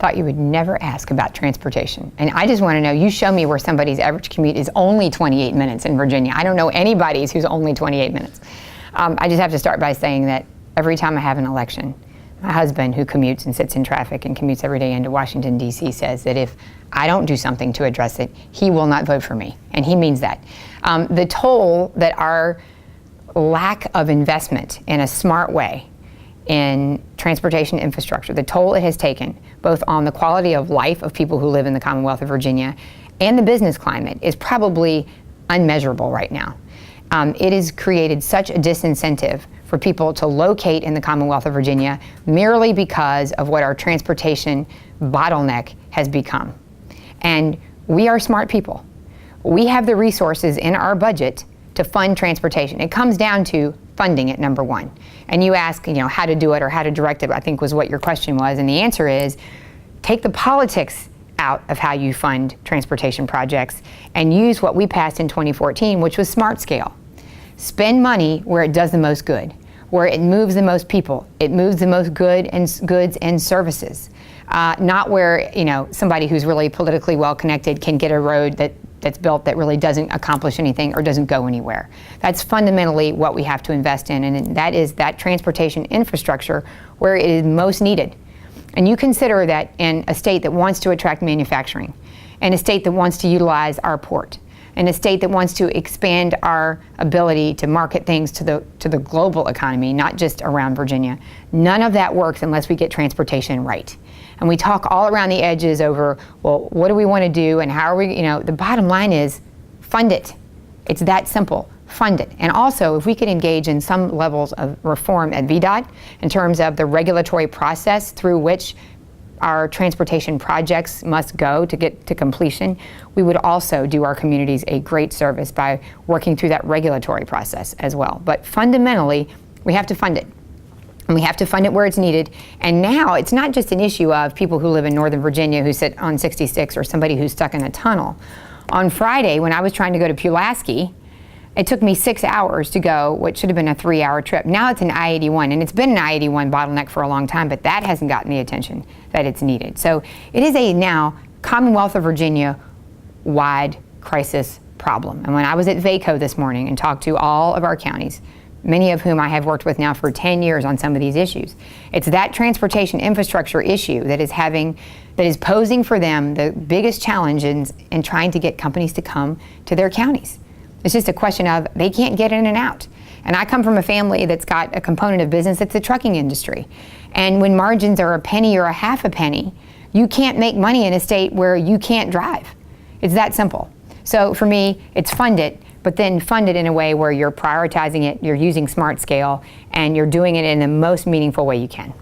thought you would never ask about transportation. And I just want to know, you show me where somebody's average commute is only 28 minutes in Virginia. I don't know anybody's who's only 28 minutes. I just have to start by saying that every time I have an election, my husband, who commutes and sits in traffic and commutes every day into Washington, D.C., says that if I don't do something to address it, he will not vote for me. And he means that. The toll that our lack of investment in a smart way in transportation infrastructure, the toll it has taken, both on the quality of life of people who live in the Commonwealth of Virginia and the business climate, is probably unmeasurable right now. It has created such a disincentive for people to locate in the Commonwealth of Virginia merely because of what our transportation bottleneck has become. And we are smart people. We have the resources in our budget to fund transportation. It comes down to funding it, number one. And you ask, how to do it or how to direct it, I think was what your question was. And the answer is, take the politics out of how you fund transportation projects and use what we passed in 2014, which was smart scale. Spend money where it does the most good, where it moves the most people, it moves the most goods and services. Not where somebody who's really politically well connected can get a road that's built that really doesn't accomplish anything or doesn't go anywhere. That's fundamentally what we have to invest in, and that is that transportation infrastructure where it is most needed. And you consider that in a state that wants to attract manufacturing, and a state that wants to utilize our port, and a state that wants to expand our ability to market things to the global economy, not just around Virginia. None of that works unless we get transportation right. And we talk all around the edges over, well, what do we want to do and how are we, the bottom line is fund it. It's that simple. Fund it. And also, if we could engage in some levels of reform at VDOT in terms of the regulatory process through which our transportation projects must go to get to completion, we would also do our communities a great service by working through that regulatory process as well. But fundamentally, we have to fund it. And we have to fund it where it's needed. And now it's not just an issue of people who live in Northern Virginia who sit on 66 or somebody who's stuck in a tunnel. On Friday, when I was trying to go to Pulaski, it took me 6 hours to go what should have been a 3-hour trip. Now it's an I-81, and it's been an I-81 bottleneck for a long time, but that hasn't gotten the attention that it's needed. So it is a now Commonwealth of Virginia wide crisis problem. And when I was at VACO this morning and talked to all of our counties, many of whom I have worked with now for 10 years on some of these issues, it's that transportation infrastructure issue that is posing for them the biggest challenge in trying to get companies to come to their counties. It's just a question of they can't get in and out. And I come from a family that's got a component of business that's the trucking industry. And when margins are a penny or a half a penny, you can't make money in a state where you can't drive. It's that simple. So for me, it's fund it, but then fund it in a way where you're prioritizing it, you're using smart scale, and you're doing it in the most meaningful way you can.